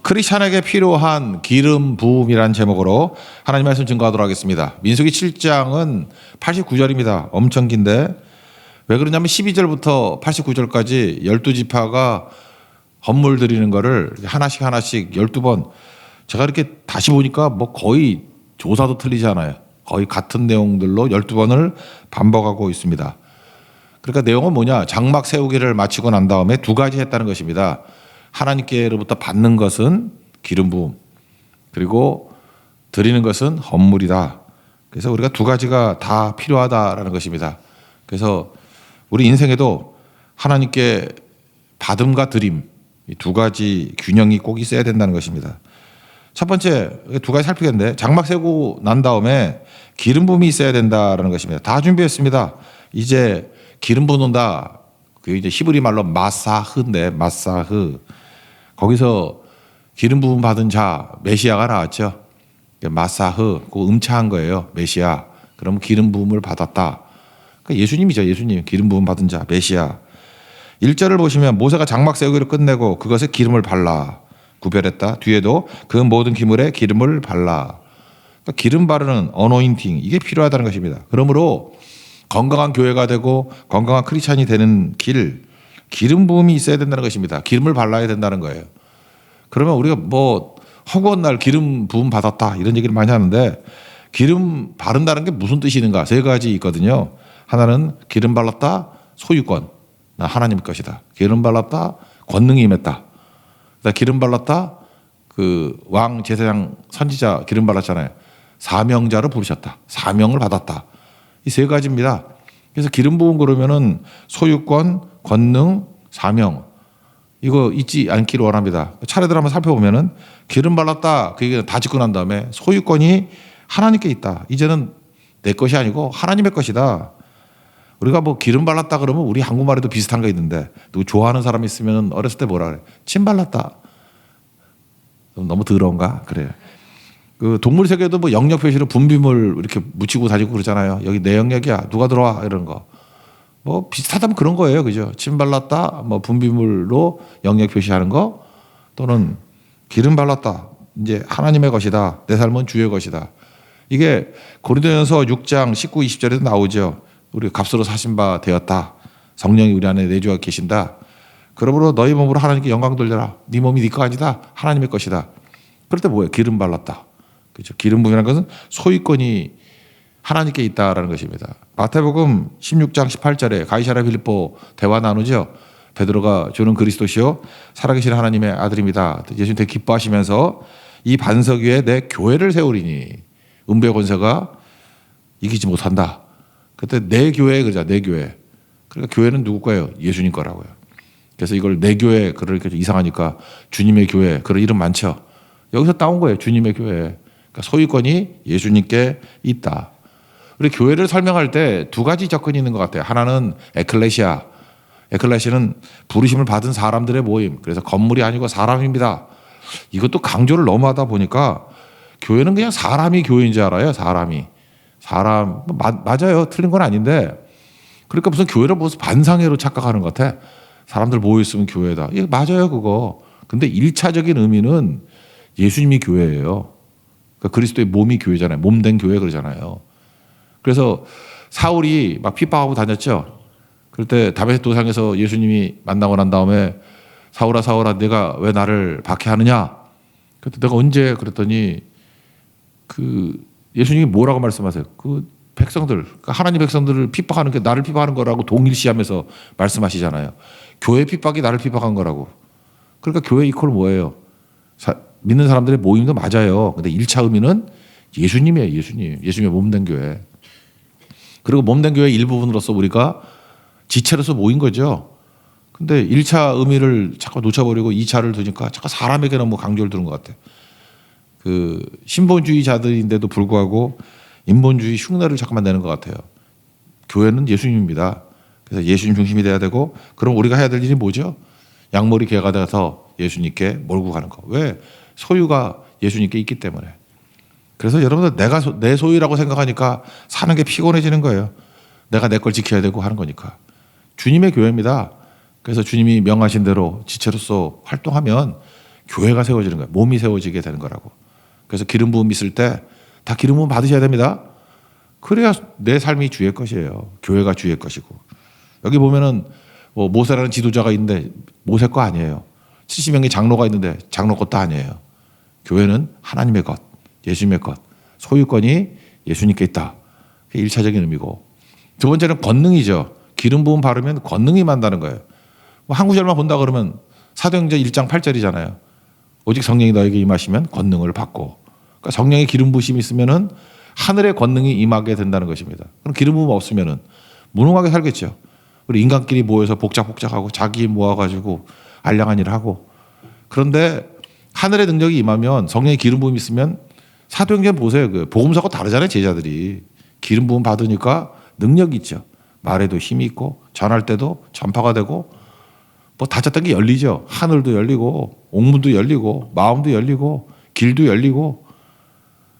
크리스찬에게 필요한 기름 부음이라는 제목으로 하나님 말씀 증거하도록 하겠습니다. 민수기 7장은 89절입니다. 엄청 긴데 왜 그러냐면 12절부터 89절까지 12지파가 헌물 드리는 거를 하나씩 12번 제가 이렇게 다시 보니까 뭐 거의 조사도 틀리지 않아요. 거의 같은 내용들로 12번을 반복하고 있습니다. 그러니까 내용은 뭐냐? 장막 세우기를 마치고 난 다음에 두 가지 했다는 것입니다. 하나님께로부터 받는 것은 기름 부음, 그리고 드리는 것은 헌물이다. 그래서 우리가 두 가지가 다 필요하다라는 것입니다. 그래서 우리 인생에도 하나님께 받음과 드림, 이 두 가지 균형이 꼭 있어야 된다는 것입니다. 첫 번째 두 가지 살피겠는데, 장막 세우고 난 다음에 기름 부음이 있어야 된다라는 것입니다. 다 준비했습니다. 이제 기름 붓는다. 그 이제 히브리 말로 마사흐인데, 마사흐. 거기서 기름 부음 받은 자 메시아가 나왔죠. 마사흐, 그 음차한 거예요. 메시아. 그러면 기름 부음을 받았다. 그러니까 예수님이죠. 예수님. 기름 부음 받은 자 메시아. 1절을 보시면 모세가 장막 세우기를 끝내고 그것에 기름을 발라 구별했다. 뒤에도 그 모든 기물에 기름을 발라. 그러니까 기름 바르는 어노인팅, 이게 필요하다는 것입니다. 그러므로 건강한 교회가 되고 건강한 크리스찬이 되는 기름 부음이 있어야 된다는 것입니다. 기름을 발라야 된다는 거예요. 그러면 우리가 뭐 허구한 날 기름 부음 받았다 이런 얘기를 많이 하는데, 기름 바른다는 게 무슨 뜻이 있는가? 세 가지 있거든요. 하나는 기름 발랐다, 소유권, 나 하나님 것이다. 기름 발랐다, 권능이 임했다. 기름 발랐다, 그 왕 제사장 선지자 기름 발랐잖아요. 사명자로 부르셨다. 사명을 받았다. 이 세 가지입니다. 그래서 기름 부음 그러면은 소유권, 권능, 사명, 이거 잊지 않기를 원합니다. 차례대로 한번 살펴보면은 기름 발랐다, 그 얘기는 다 짓고 난 다음에 소유권이 하나님께 있다. 이제는 내 것이 아니고 하나님의 것이다. 우리가 뭐 기름 발랐다 그러면 우리 한국말에도 비슷한 거 있는데, 누구 좋아하는 사람이 있으면 어렸을 때 뭐라 그래? 침 발랐다. 너무 더러운가? 그래요. 그 동물 세계도 뭐 영역 표시로 분비물 이렇게 묻히고 다니고 그러잖아요. 여기 내 영역이야. 누가 들어와? 이런 거. 뭐 비슷하다면 그런 거예요. 그죠? 침 발랐다, 뭐 분비물로 영역 표시하는 거, 또는 기름 발랐다. 이제 하나님의 것이다. 내 삶은 주의 것이다. 이게 고린도전서 6장 19, 20절에도 나오죠. 우리 값으로 사신 바 되었다. 성령이 우리 안에 내주어 계신다. 그러므로 너희 몸으로 하나님께 영광 돌려라. 네 몸이 네 거 아니다. 하나님의 것이다. 그럴 때 뭐예요? 기름 발랐다. 그렇죠? 기름 부음이라는 것은 소유권이 하나님께 있다라는 것입니다. 마태복음 16장 18절에 가이사랴 빌립보 대화 나누죠. 베드로가 주는 그리스도시요 살아계신 하나님의 아들입니다. 예수님 되게 기뻐하시면서 이 반석 위에 내 교회를 세우리니 음부의 권세가 이기지 못한다. 그때 내 교회 그러자, 내 교회. 그러니까 교회는 누구 거예요? 예수님 거라고요. 그래서 이걸 내 교회, 그러니까 이상하니까 주님의 교회, 그런 이름 많죠. 여기서 따온 거예요. 주님의 교회. 그러니까 소유권이 예수님께 있다. 우리 교회를 설명할 때 두 가지 접근이 있는 것 같아요. 하나는 에클레시아. 에클레시아는 부르심을 받은 사람들의 모임. 그래서 건물이 아니고 사람입니다. 이것도 강조를 너무 하다 보니까 교회는 그냥 사람이 교회인 줄 알아요. 사람이. 사람. 맞아요. 틀린 건 아닌데. 그러니까 무슨 교회를 무슨 반상회로 착각하는 것 같아. 사람들 모여있으면 교회다. 이게 맞아요. 그거. 근데 1차적인 의미는 예수님이 교회예요. 그러니까 그리스도의 몸이 교회잖아요. 몸된 교회 그러잖아요. 그래서 사울이 막 핍박하고 다녔죠. 그럴 때 다메섹 도상에서 예수님이 만나고 난 다음에 사울아 사울아 내가 왜 나를 박해하느냐. 그때 내가 언제 그랬더니 그 예수님이 뭐라고 말씀하세요? 그 백성들, 그러니까 하나님 백성들을 핍박하는 게 나를 핍박하는 거라고 동일시하면서 말씀하시잖아요. 교회 핍박이 나를 핍박한 거라고. 그러니까 교회 이퀄 뭐예요? 믿는 사람들의 모임도 맞아요. 근데 1차 의미는 예수님이에요. 예수님. 예수님의 몸된 교회. 그리고 몸된 교회의 일부분으로서 우리가 지체로서 모인 거죠. 근데 1차 의미를 자꾸 놓쳐버리고 2차를 두니까 자꾸 사람에게 너무 강조를 두는 것 같아요. 그 신본주의자들인데도 불구하고 인본주의 흉내를 자꾸만 내는 것 같아요. 교회는 예수님입니다. 그래서 예수님 중심이 돼야 되고, 그럼 우리가 해야 될 일이 뭐죠? 양머리 개가 돼서 예수님께 몰고 가는 거. 왜? 소유가 예수님께 있기 때문에. 그래서 여러분들 내가 내 소유라고 생각하니까 사는 게 피곤해지는 거예요. 내가 내 걸 지켜야 되고 하는 거니까. 주님의 교회입니다. 그래서 주님이 명하신 대로 지체로서 활동하면 교회가 세워지는 거예요. 몸이 세워지게 되는 거라고. 그래서 기름 부음 있을 때 다 기름 부음 받으셔야 됩니다. 그래야 내 삶이 주의 것이에요. 교회가 주의 것이고. 여기 보면은 뭐 모세라는 지도자가 있는데 모세 거 아니에요. 70명의 장로가 있는데 장로 것도 아니에요. 교회는 하나님의 것, 예수님의 것, 소유권이 예수님께 있다. 그게 1차적인 의미고. 두 번째는 권능이죠. 기름 부음 바르면 권능이 만다는 거예요. 뭐 한 구절만 본다 그러면 사도행전 1장 8절이잖아요. 오직 성령이 너에게 임하시면 권능을 받고. 그러니까 성령의 기름 부으심이 있으면은 하늘의 권능이 임하게 된다는 것입니다. 그럼 기름 부음 없으면은 무능하게 살겠죠. 우리 인간끼리 모여서 복작복작하고 자기 모아가지고 알량한 일을 하고. 그런데 하늘의 능력이 임하면 성령의 기름 부음이 있으면 사도행전 보세요. 그 복음서하고 다르잖아요. 제자들이 기름 부음 받으니까 능력이 있죠. 말에도 힘이 있고 전할 때도 전파가 되고 뭐 닫혔던 게 열리죠. 하늘도 열리고 옥문도 열리고 마음도 열리고 길도 열리고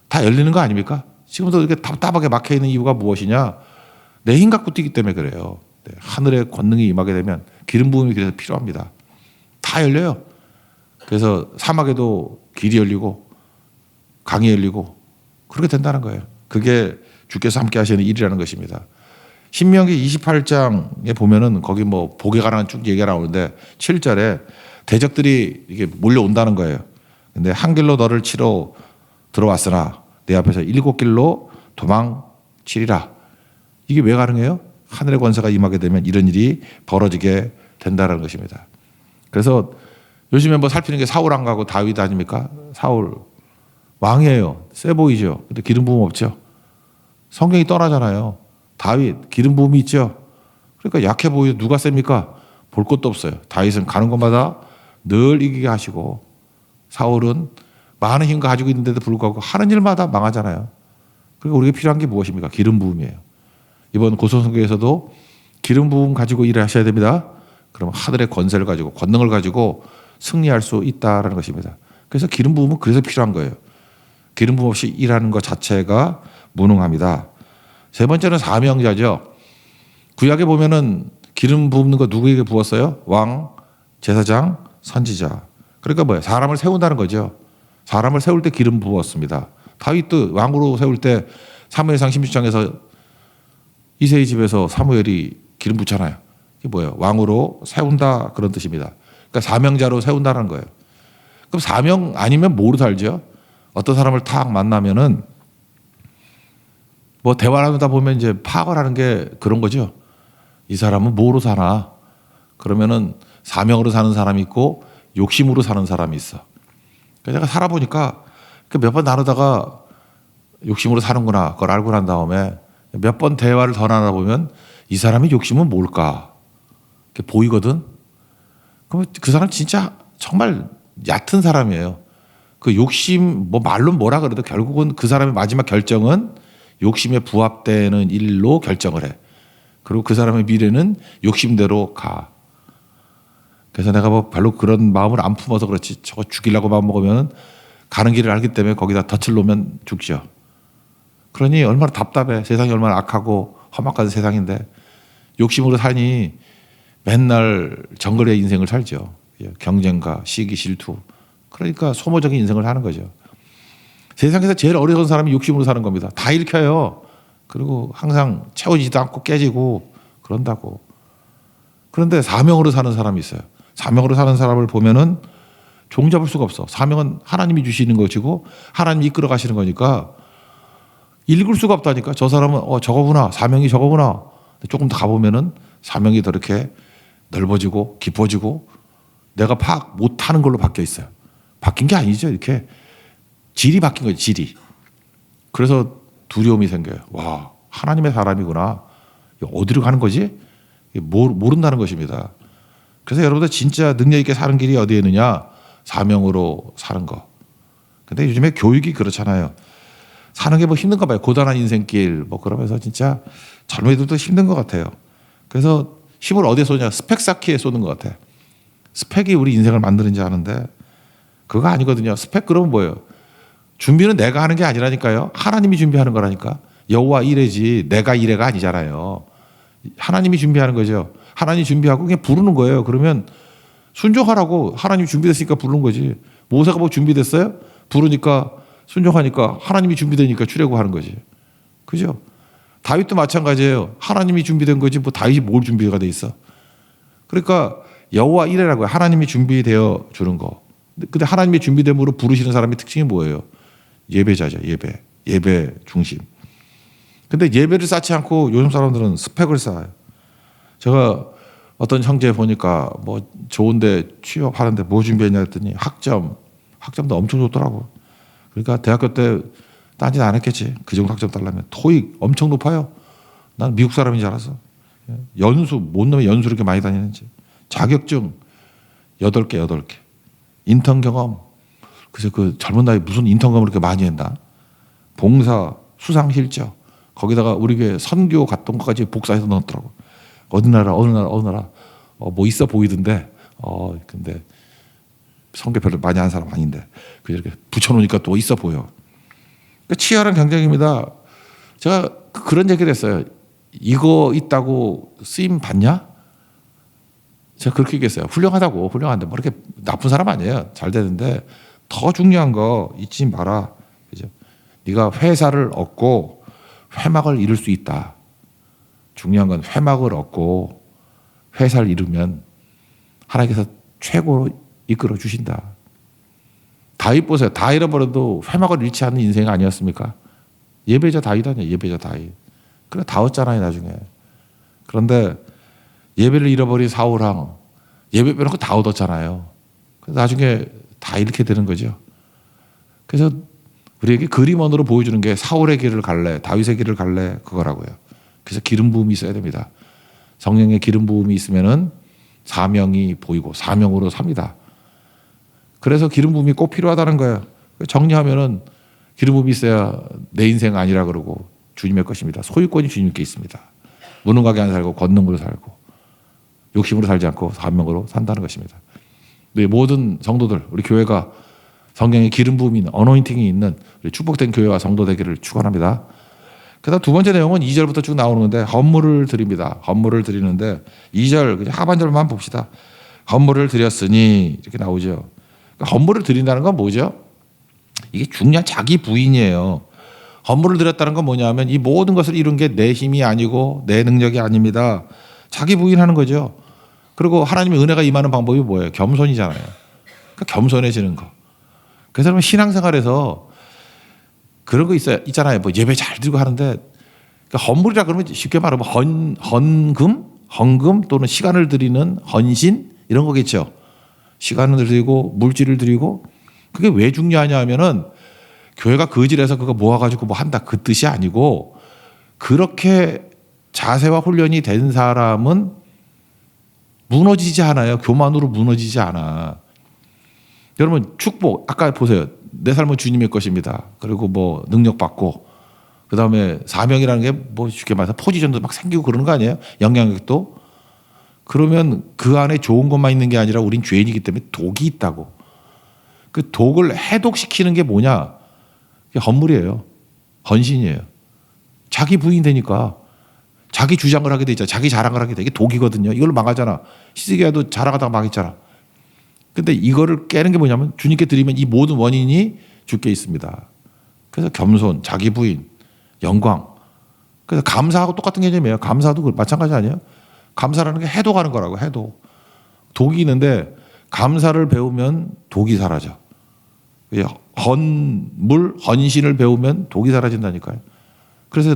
다 열리는 거 아닙니까? 지금도 이렇게 답답하게 막혀 있는 이유가 무엇이냐? 내 힘 갖고 뛰기 때문에 그래요. 네, 하늘의 권능이 임하게 되면 기름 부음이 그래서 필요합니다. 다 열려요. 그래서 사막에도 길이 열리고 강이 열리고 그렇게 된다는 거예요. 그게 주께서 함께 하시는 일이라는 것입니다. 신명기 28장에 보면은 거기 뭐 복에 관한 쭉 얘기가 나오는데 7절에 대적들이 이게 몰려온다는 거예요. 근데 한 길로 너를 치러 들어왔으나 내 앞에서 7길로 도망치리라. 이게 왜 가능해요? 하늘의 권세가 임하게 되면 이런 일이 벌어지게 된다는 것입니다. 그래서 요즘에 뭐 살피는 게 사울 안 가고 다윗 아닙니까? 사울 왕이에요. 세 보이죠. 근데 기름 부음 없죠. 성경이 떠나잖아요. 다윗 기름 부음이 있죠. 그러니까 약해 보이죠. 누가 셉니까? 볼 것도 없어요. 다윗은 가는 곳마다 늘 이기게 하시고 사울은 많은 힘 가지고 있는데도 불구하고 하는 일마다 망하잖아요. 그리고 우리가 필요한 게 무엇입니까? 기름 부음이에요. 이번 고소성교에서도 기름 부음 가지고 일을 하셔야 됩니다. 그러면 하늘의 권세를 가지고 권능을 가지고 승리할 수 있다라는 것입니다. 그래서 기름 부음은 그래서 필요한 거예요. 기름 부음 없이 일하는 것 자체가 무능합니다. 세 번째는 사명자죠. 구약에 보면은 기름 부는 거 누구에게 부었어요? 왕, 제사장, 선지자. 그러니까 뭐예요? 사람을 세운다는 거죠. 사람을 세울 때 기름 부었습니다. 다윗도 왕으로 세울 때 사무엘상 16장에서 이새의 집에서 사무엘이 기름 붓잖아요. 이게 뭐예요? 왕으로 세운다 그런 뜻입니다. 그러니까 사명자로 세운다는 거예요. 그럼 사명 아니면 뭐로 살죠? 어떤 사람을 탁 만나면은 뭐 대화를 하다 보면 이제 파악을 하는 게 그런 거죠. 이 사람은 뭐로 사나? 그러면은 사명으로 사는 사람이 있고 욕심으로 사는 사람이 있어. 그래서 제가 살아보니까 몇 번 나누다가 욕심으로 사는구나 그걸 알고 난 다음에 몇 번 대화를 더 나누다 보면 이 사람의 욕심은 뭘까? 보이거든. 그럼 그 사람 진짜 정말 얕은 사람이에요. 그 욕심 뭐 말로 뭐라 그래도 결국은 그 사람의 마지막 결정은 욕심에 부합되는 일로 결정을 해. 그리고 그 사람의 미래는 욕심대로 가. 그래서 내가 뭐 별로 그런 마음을 안 품어서 그렇지 저거 죽이려고 마음 먹으면 가는 길을 알기 때문에 거기다 덫을 놓으면 죽죠. 그러니 얼마나 답답해. 세상이 얼마나 악하고 험악한 세상인데 욕심으로 사니 맨날 정글의 인생을 살죠. 경쟁과 시기 질투. 그러니까 소모적인 인생을 사는 거죠. 세상에서 제일 어리석은 사람이 욕심으로 사는 겁니다. 다 읽혀요. 그리고 항상 채워지지도 않고 깨지고 그런다고. 그런데 사명으로 사는 사람이 있어요. 사명으로 사는 사람을 보면은 종잡을 수가 없어. 사명은 하나님이 주시는 것이고 하나님이 이끌어 가시는 거니까 읽을 수가 없다니까. 저 사람은 저거구나. 사명이 저거구나. 조금 더 가보면은 사명이 더 이렇게 넓어지고 깊어지고 내가 파악 못하는 걸로 바뀌어 있어요. 바뀐 게 아니죠. 이렇게 질이 바뀐 거예요. 질이. 그래서 두려움이 생겨요. 와, 하나님의 사람이구나. 어디로 가는 거지? 모른다는 것입니다. 그래서 여러분들 진짜 능력 있게 사는 길이 어디에 있느냐? 사명으로 사는 거. 근데 요즘에 교육이 그렇잖아요. 사는 게 뭐 힘든가 봐요. 고단한 인생길 뭐 그러면서 진짜 젊은이들도 힘든 것 같아요. 그래서 힘을 어디에 쏘냐? 스펙 쌓기에 쏘는 것 같아요. 스펙이 우리 인생을 만드는지 아는데 그거 아니거든요. 스펙 그러면 뭐예요? 준비는 내가 하는 게 아니라니까요. 하나님이 준비하는 거라니까. 여호와 이레지 내가 이레가 아니잖아요. 하나님이 준비하는 거죠. 하나님이 준비하고 그냥 부르는 거예요. 그러면 순종하라고 하나님이 준비됐으니까 부르는 거지. 모세가 뭐 준비됐어요? 부르니까 순종하니까 하나님이 준비되니까 출애굽하는 거지. 그죠? 다윗도 마찬가지예요. 하나님이 준비된 거지 뭐 다윗이 뭘 준비가 돼 있어. 그러니까 여호와 이레라고요. 하나님이 준비되어 주는 거. 근데 하나님이 준비됨으로 부르시는 사람의 특징이 뭐예요? 예배자죠. 예배 중심. 근데 예배를 쌓지 않고 요즘 사람들은 스펙을 쌓아요. 제가 어떤 형제 보니까 뭐 좋은데 취업하는데 뭐 준비했냐 했더니 학점도 엄청 좋더라고. 그러니까 대학교 때 딴짓 안 했겠지. 그 정도 학점 달라면. 토익 엄청 높아요. 난 미국 사람인 줄 알았어. 연수, 뭔 놈의 연수 이렇게 많이 다니는지. 자격증 8개. 인턴 경험. 그래서 그 젊은 나이 무슨 인턴 경험을 이렇게 많이 했나? 봉사, 수상 실적. 거기다가 우리 교회 선교 갔던 것까지 복사해서 넣었더라고. 어느 나라. 뭐 있어 보이던데. 근데 선교 별로 많이 한 사람 아닌데. 이렇게 붙여놓으니까 또 있어 보여. 그러니까 치열한 경쟁입니다. 제가 그런 얘기를 했어요. 이거 있다고 쓰임 받냐? 제가 그렇게 얘기했어요. 훌륭한데 뭐 이렇게 나쁜 사람 아니에요. 잘 되는데 더 중요한 거 잊지 마라. 그죠? 네가 회사를 얻고 회막을 이룰 수 있다. 중요한 건 회막을 얻고 회사를 이루면 하나님께서 최고로 이끌어 주신다. 다윗 보세요. 다 잃어버려도 회막을 잃지 않는 인생 아니었습니까? 예배자 다윗 아니에요. 예배자 다윗. 그래 다 얻잖아요 나중에. 그런데 예배를 잃어버린 사울왕 예배 빼놓고 다 얻었잖아요. 나중에 다 이렇게 되는 거죠. 그래서 우리에게 그림원으로 보여주는 게 사울의 길을 갈래 다윗의 길을 갈래 그거라고요. 그래서 기름 부음이 있어야 됩니다. 성령의 기름 부음이 있으면은 사명이 보이고 사명으로 삽니다. 그래서 기름 부음이 꼭 필요하다는 거예요. 정리하면은 기름 부음이 있어야 내 인생 아니라 그러고 주님의 것입니다. 소유권이 주님께 있습니다. 무능하게 안 살고 권능으로 살고 욕심으로 살지 않고 사명으로 산다는 것입니다. 우리 모든 성도들 우리 교회가 성령의 기름 부음이 있는 어노인팅이 있는 우리 축복된 교회와 성도 되기를 축원합니다. 그다음 두 번째 내용은 2절부터 쭉 나오는 건데 헌물을 드립니다. 헌물을 드리는데 2절 하반절만 봅시다. 헌물을 드렸으니 이렇게 나오죠. 그러니까 헌물을 드린다는 건 뭐죠? 이게 중요한 자기 부인이에요. 헌물을 드렸다는 건 뭐냐면 이 모든 것을 이룬 게 내 힘이 아니고 내 능력이 아닙니다. 자기 부인하는 거죠. 그리고 하나님의 은혜가 임하는 방법이 뭐예요? 겸손이잖아요. 그러니까 겸손해지는 거. 그래서 신앙생활에서 그런 거 있잖아요. 뭐 예배 잘 드리고 하는데 그러니까 헌물이라 그러면 쉽게 말하면 헌금 또는 시간을 드리는 헌신 이런 거겠죠. 시간을 드리고 물질을 드리고 그게 왜 중요하냐 하면은 교회가 거질해서 그거 모아가지고 뭐 한다 그 뜻이 아니고 그렇게 자세와 훈련이 된 사람은 무너지지 않아요. 교만으로 무너지지 않아. 여러분 축복 아까 보세요. 내 삶은 주님의 것입니다. 그리고 뭐 능력 받고 그 다음에 사명이라는 게 뭐 쉽게 말해서 포지션도 막 생기고 그러는 거 아니에요? 영향력도. 그러면 그 안에 좋은 것만 있는 게 아니라 우린 죄인이기 때문에 독이 있다고. 그 독을 해독시키는 게 뭐냐? 헌물이에요. 헌신이에요. 자기 부인 되니까 자기 주장을 하게 돼 있잖아. 자기 자랑을 하게 돼. 이게 독이거든요. 이걸로 망하잖아. 히스기야도 자랑하다가 망했잖아. 근데 이거를 깨는 게 뭐냐면 주님께 드리면 이 모든 원인이 주께 있습니다. 그래서 겸손, 자기 부인, 영광. 그래서 감사하고 똑같은 개념이에요. 감사도 마찬가지 아니에요? 감사라는 게 해독하는 거라고. 해독. 독이 있는데 감사를 배우면 독이 사라져. 헌신을 배우면 독이 사라진다니까요. 그래서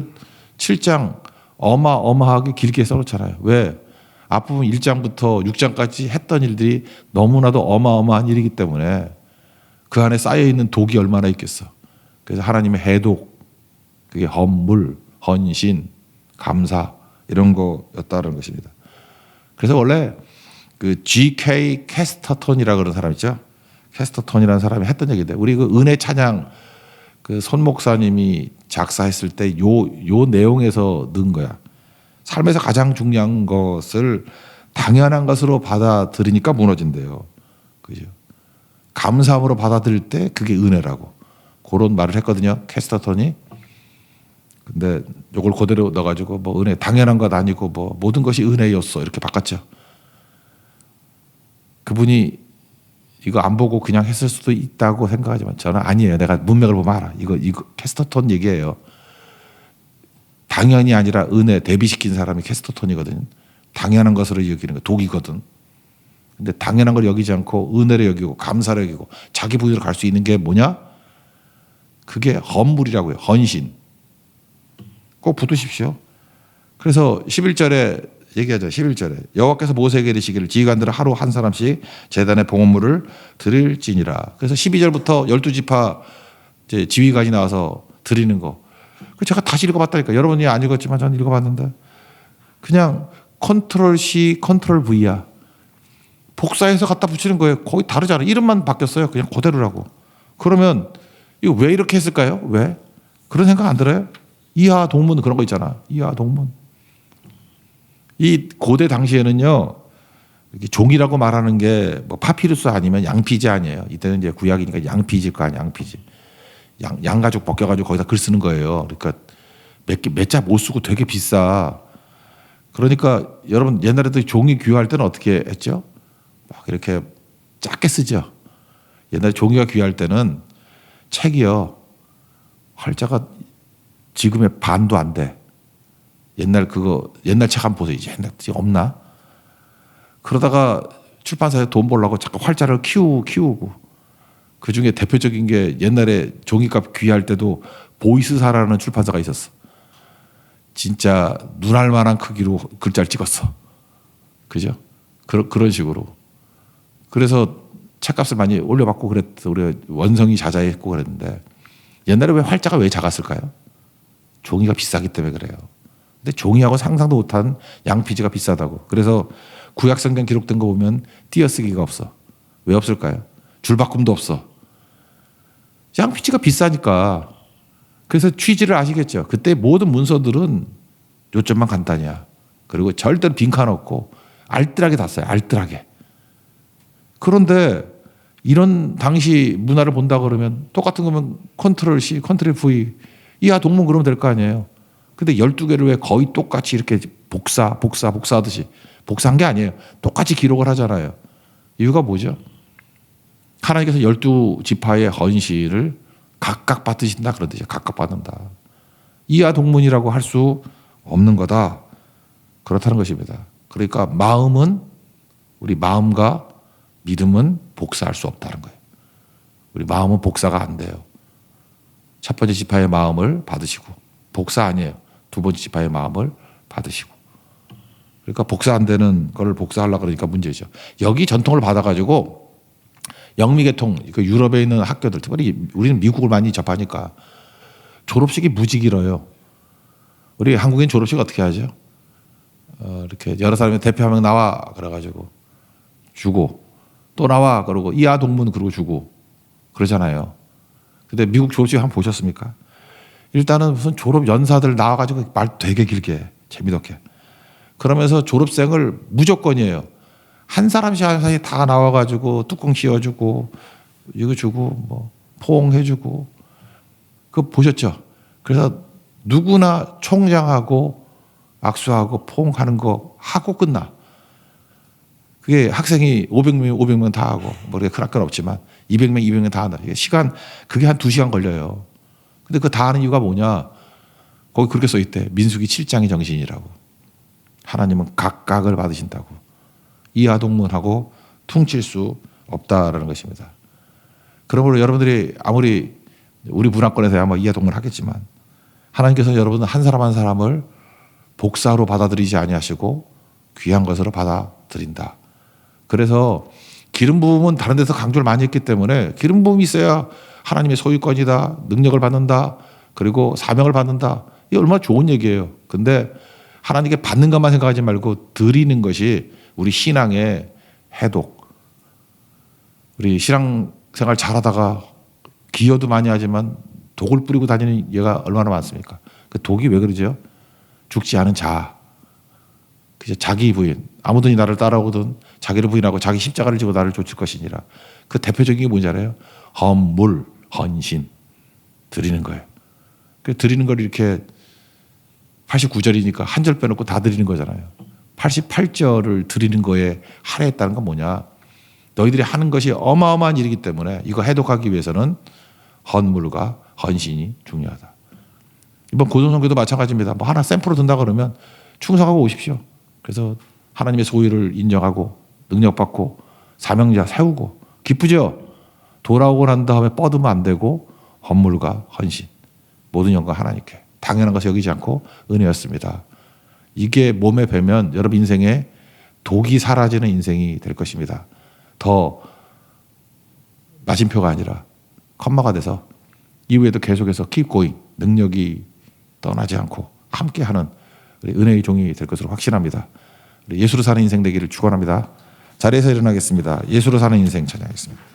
7장 어마어마하게 길게 써놓잖아요. 왜? 앞부분 1장부터 6장까지 했던 일들이 너무나도 어마어마한 일이기 때문에 그 안에 쌓여있는 독이 얼마나 있겠어. 그래서 하나님의 해독, 그게 헌물, 헌신, 감사 이런 거였다는 것입니다. 그래서 원래 그 G.K. 캐스터턴이라고 그러는 사람 있죠. 캐스터턴이라는 사람이 했던 얘기인데 우리 그 은혜 찬양 그 손 목사님이 작사했을 때 요 내용에서 넣은 거야. 삶에서 가장 중요한 것을 당연한 것으로 받아들이니까 무너진대요. 그죠? 감사함으로 받아들일 때 그게 은혜라고. 그런 말을 했거든요. 캐스터턴이. 근데 요걸 그대로 넣어가지고 뭐 은혜 당연한 것 아니고 뭐 모든 것이 은혜였어 이렇게 바꿨죠. 그분이 이거 안 보고 그냥 했을 수도 있다고 생각하지만 저는 아니에요. 내가 문맥을 보면 알아. 이거 캐스터톤 얘기예요. 당연히 아니라 은혜 대비시킨 사람이 캐스터톤이거든요. 당연한 것으로 여기는 거 독이거든. 근데 당연한 걸 여기지 않고 은혜를 여기고 감사를 여기고 자기 부위로 갈 수 있는 게 뭐냐? 그게 헌물이라고요. 헌신. 꼭 붙으십시오. 그래서 11절에 얘기하죠. 11절에 여호와께서 모세에게 이르시기를 지휘관들은 하루 한 사람씩 제단에 봉헌물을 드릴지니라. 그래서 12절부터 12지파 지휘관이 나와서 드리는 거. 제가 다시 읽어봤다니까. 여러분이 안 읽었지만 저는 읽어봤는데 그냥 컨트롤 C, 컨트롤 V야. 복사해서 갖다 붙이는 거예요. 거의 다르잖아요. 이름만 바뀌었어요. 그냥 그대로라고. 그러면 이거 왜 이렇게 했을까요? 왜? 그런 생각 안 들어요? 이하 동문 그런 거 있잖아. 이하 동문. 이 고대 당시에는요. 이렇게 종이라고 말하는 게 뭐 파피루스 아니면 양피지 아니에요. 이때는 이제 구약이니까 양피지일 거 아니야. 양피지. 양가죽 벗겨가지고 거기다 글 쓰는 거예요. 그러니까 몇 자 못 쓰고 되게 비싸. 그러니까 여러분 옛날에도 종이 귀화할 때는 어떻게 했죠? 막 이렇게 작게 쓰죠. 옛날에 종이가 귀할 때는 책이요. 활자가 지금의 반도 안 돼. 옛날 책 한번 보세요. 옛날 책 없나? 그러다가 출판사에 돈 벌려고 자꾸 활자를 키우고 그 중에 대표적인 게 옛날에 종이값 귀할 때도 보이스사라는 출판사가 있었어. 진짜 눈알 만한 크기로 글자를 찍었어. 그죠? 그런 식으로. 그래서 책값을 많이 올려받고 그랬어. 우리가 원성이 자자했고 그랬는데 옛날에 왜 활자가 왜 작았을까요? 종이가 비싸기 때문에 그래요. 근데 종이하고 상상도 못한 양피지가 비싸다고. 그래서 구약성경 기록된 거 보면 띄어쓰기가 없어. 왜 없을까요? 줄바꿈도 없어. 양피지가 비싸니까. 그래서 취지를 아시겠죠? 그때 모든 문서들은 요점만 간단이야. 그리고 절대로 빈칸 없고 알뜰하게 다 써요. 알뜰하게. 그런데 이런 당시 문화를 본다 그러면 똑같은 거면 컨트롤 C, 컨트롤 V 이하 동문 그러면 될 거 아니에요. 근데 12개를 왜 거의 똑같이 이렇게 복사하듯이 복사한 게 아니에요. 똑같이 기록을 하잖아요. 이유가 뭐죠? 하나님께서 12지파의 헌신을 각각 받으신다 그런 뜻이에요. 각각 받는다. 이하 동문이라고 할 수 없는 거다. 그렇다는 것입니다. 그러니까 우리 마음과 믿음은 복사할 수 없다는 거예요. 우리 마음은 복사가 안 돼요. 첫 번째 지파의 마음을 받으시고 복사 아니에요. 두 번째 지파의 마음을 받으시고. 그러니까 복사 안 되는 걸 복사하려고 그러니까 문제죠. 여기 전통을 받아가지고 영미계통 그 유럽에 있는 학교들 특별히 우리는 미국을 많이 접하니까 졸업식이 무지 길어요. 우리 한국인 졸업식 어떻게 하죠? 이렇게 여러 사람이 대표 한 명 나와 그래가지고 주고 또 나와 그러고 이하 동문 그러고 주고 그러잖아요. 근데 미국 졸업식 한번 보셨습니까? 일단은 무슨 졸업 연사들 나와가지고 말 되게 길게 해. 재미없게. 그러면서 졸업생을 무조건이에요. 한 사람씩 한 사람씩 다 나와가지고 뚜껑 씌워주고 이거 주고 뭐 포옹해주고 그거 보셨죠? 그래서 누구나 총장하고 악수하고 포옹하는 거 하고 끝나. 그게 학생이 500명 다 하고 뭐 그렇게 큰 학교는 없지만 200명 다 한다. 시간 그게 한 2시간 걸려요. 근데 그거 다 하는 이유가 뭐냐? 거기 그렇게 써 있대. 민수기 7장의 정신이라고. 하나님은 각각을 받으신다고. 이하 동문하고 퉁칠 수 없다라는 것입니다. 그러므로 여러분들이 아무리 우리 문화권에서 아마 이하 동문 하겠지만 하나님께서 여러분은 한 사람 한 사람을 복사로 받아들이지 아니하시고 귀한 것으로 받아들인다. 그래서 기름 부음은 다른 데서 강조를 많이 했기 때문에 기름 부음이 있어야 하나님의 소유권이다, 능력을 받는다, 그리고 사명을 받는다. 이게 얼마나 좋은 얘기예요. 근데 하나님께 받는 것만 생각하지 말고 드리는 것이 우리 신앙의 해독. 우리 신앙생활 잘하다가 기여도 많이 하지만 독을 뿌리고 다니는 얘가 얼마나 많습니까? 그 독이 왜 그러죠? 죽지 않은 자. 자기 부인. 아무든지 나를 따라오거든 자기를 부인하고 자기 십자가를 지고 나를 쫓을 것이니라. 그 대표적인 게 뭔지 알아요? 헌물, 헌신. 드리는 거예요. 그 드리는 걸 이렇게 89절이니까 한 절 빼놓고 다 드리는 거잖아요. 88절을 드리는 거에 할애했다는 건 뭐냐? 너희들이 하는 것이 어마어마한 일이기 때문에 이거 해독하기 위해서는 헌물과 헌신이 중요하다. 이번 고등선교도 마찬가지입니다. 뭐 하나 샘플로 든다 그러면 충성하고 오십시오. 그래서 하나님의 소유를 인정하고 능력받고 사명자 세우고 기쁘죠. 돌아오고 난 다음에 뻗으면 안 되고 헌물과 헌신 모든 영광 하나님께 당연한 것을 여기지 않고 은혜였습니다. 이게 몸에 배면 여러분 인생에 독이 사라지는 인생이 될 것입니다. 더 마침표가 아니라 컴마가 돼서 이후에도 계속해서 keep going 능력이 떠나지 않고 함께하는 은혜의 종이 될 것으로 확신합니다. 예수로 사는 인생 되기를 축원합니다. 자리에서 일어나겠습니다. 예수로 사는 인생 찬양하겠습니다.